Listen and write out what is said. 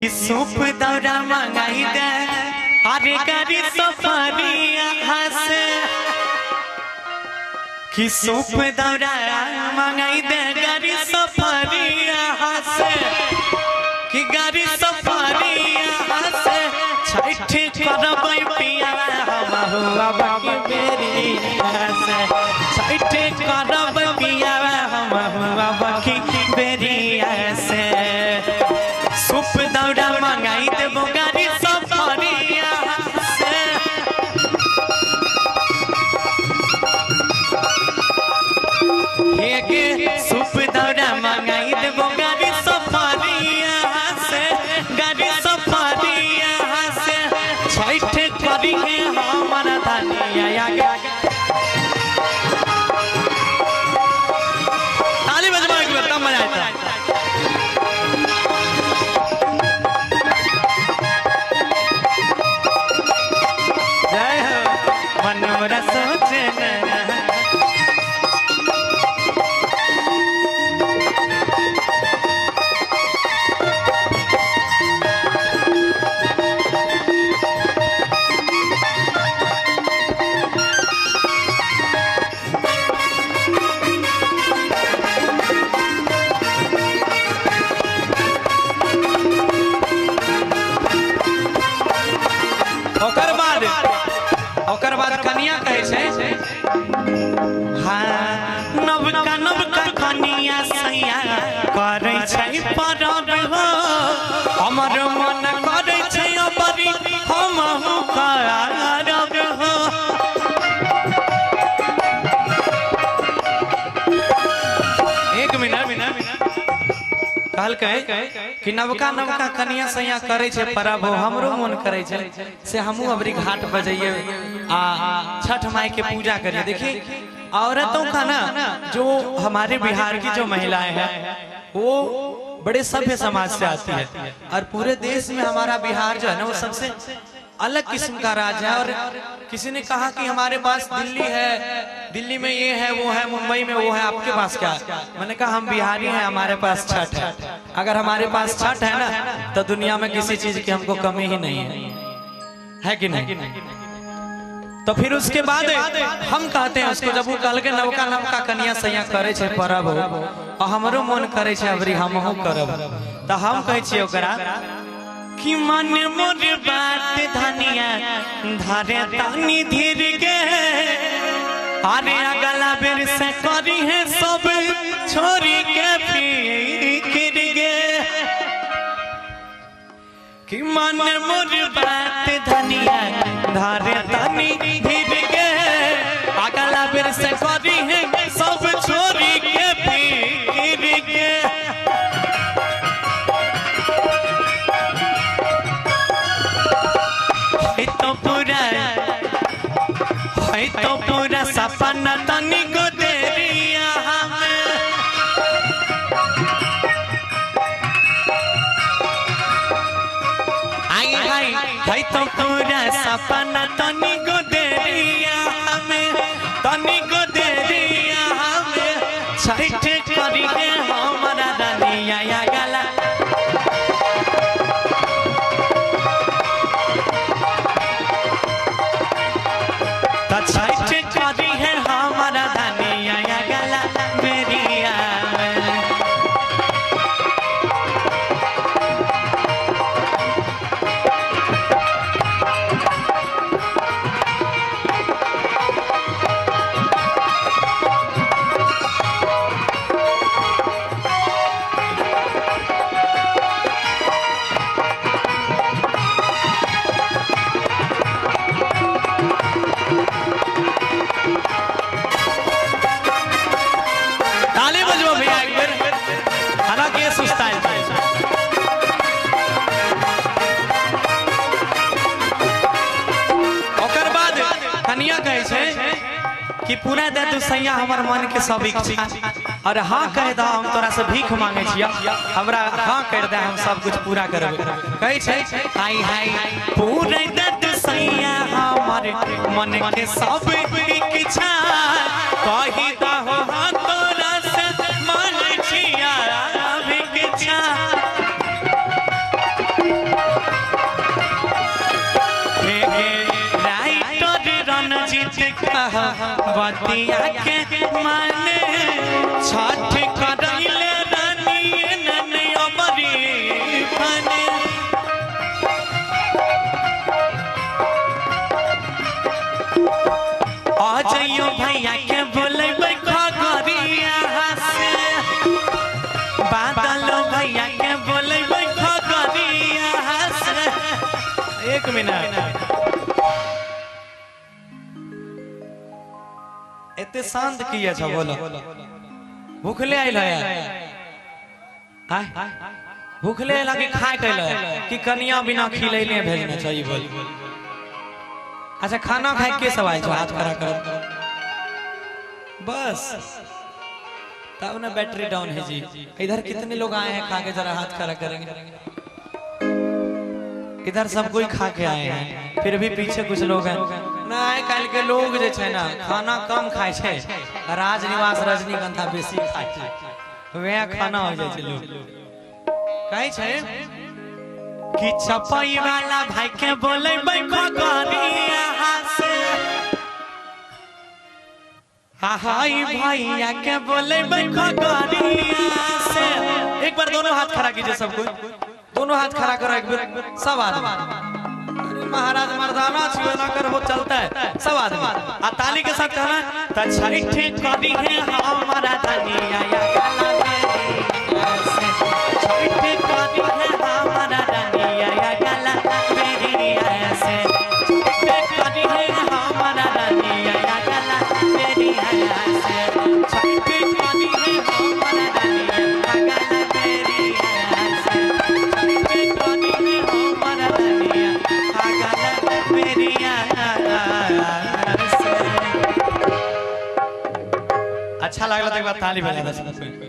सूप दौरा मंगाई दे अरे गाड़ी सफारी हंसे कि सूप दौरा मंगाई दे गाड़ी सफारी हंसे कि गाड़ी सफारी हंसे छठ करबै पिया हम हुआ बाकी मेरी हंसे छठ करबै पिया हम हुआ बाकी मेरी हंसे सूप दौरा मंगाई देबो गाड़ी सफरिया से हेगे सूप दौरा मंगाई देबो गाड़ी सफरिया से गाड़ी सफरिया से छठ करी है हमारा धनिया आगे ताली बजवा के तब मजा आता है। मनोरा सोचना ओकर बाद कनिया कहे छे हां नवका कनिया सैया करे छै परब हो हमर मन करे छै बड़ी हम करब हो। एक मिनट कहल कि नवका कनिया सैया करे छे परब हो हमरो मन करे छे से हमहू अबरी घाट बजाइए आ छठ माई के पूजा करिए। देखिए औरतों का ना जो हमारे बिहार की जो महिलाएं हैं वो बड़े सभ्य समाज से आती है और पूरे देश में हमारा बिहार जो है ना वो सबसे अलग किस्म का राज्य है। और किसी ने कहा कि हमारे पास दिल्ली है, दिल्ली में ये है वो है, मुंबई में वो है, आपके पास क्या? मैंने कहा हम बिहारी हैं, हमारे पास छठ है। अगर हमारे पास छठ है ना तो दुनिया में किसी चीज की हमको कमी ही नहीं है कि नहीं? तो फिर उसके बाद हम कहते हैं उसको, जब वो कल के नवका कन्या सैया करे छे परब और हमरो मन करे छे अबरी हमहू करब तो हम कहे छिए ओकरा कि मन मोर बात धनिया धारे तानी धीर गे अरे अगला बेर से करी है सब छोरी के फिर गे कि मन मोर बात धनिया धारे तानी धीर गे अगला बेर से करी है सब छोरी के फिर गे। तो पूरा सपना तनी को देरिया हमें आई तो पूरा सपना तनी को देरिया हमें तनी को देरिया हमें छठ करी है हमारा रानिया या गला छठ करी है हमारा धनिया या गला मेरिया। कनिया कहे छे कि पूरा दे तू सैया हमर मन के सब इच्छा और हाँ कह दा हम तोरा से भीख मांगे छिया हमरा हाँ कर दे हम सब कुछ पूरा करबे। कहे छे हाय हाय पूरा दे तू सैया हमर मन के सब इच्छा कहि दा हो हाँ तोरा से मन छिया भिक्षा बतिया के माने छठ करैले रानी नने अमरी बने आ जाइयो भैया के बोलेबै खगरिया से बादल भैया के बोलेबै खगरिया से। एक मिनट एते शांत किया छ बोलो भूखले आइल है हाय भूखले लगे खाए कैल कि कनिया बिना खिलैले भेजना चाहिए बोल। अच्छा खाना खाए के सब आए हाथ खड़ा कर बस तब ना बैटरी डाउन है जी। इधर कितने लोग आए हैं खा के जरा हाथ खड़ा करेंगे। इधर सब कोई खा के आए हैं फिर भी पीछे कुछ लोग हैं ना आए कल के लोग जे छै ना खाना कम खाए छै राजनिवास रजनीगंधा बेसी खाए छै वे खाना हो जाए छै लोग कहै छै कि चपई वाला भाई के बोलेबै खगरिया से हाय भैया के बोलेबै खगरिया से। एक बार दोनों हाथ खड़ा कीजिए सब कोई दोनों हाथ खड़ा करो एक बार सब आदमी महाराज मर्दाना छियो ना कर वो चलता है सब आदमी आ ताली के साथ कहना त छठ करी है हमारा धनिया या गाला बेरिया से छठ करी है हमारा धनिया या गाला बेरिया से छठ करी है हमारा धनिया या गाला बेरिया से छठ करी है हमारा धनिया या गाला बेरिया से छठ करी है हमारा धनिया अच्छा लगला तो एक बार ताली बजा दो।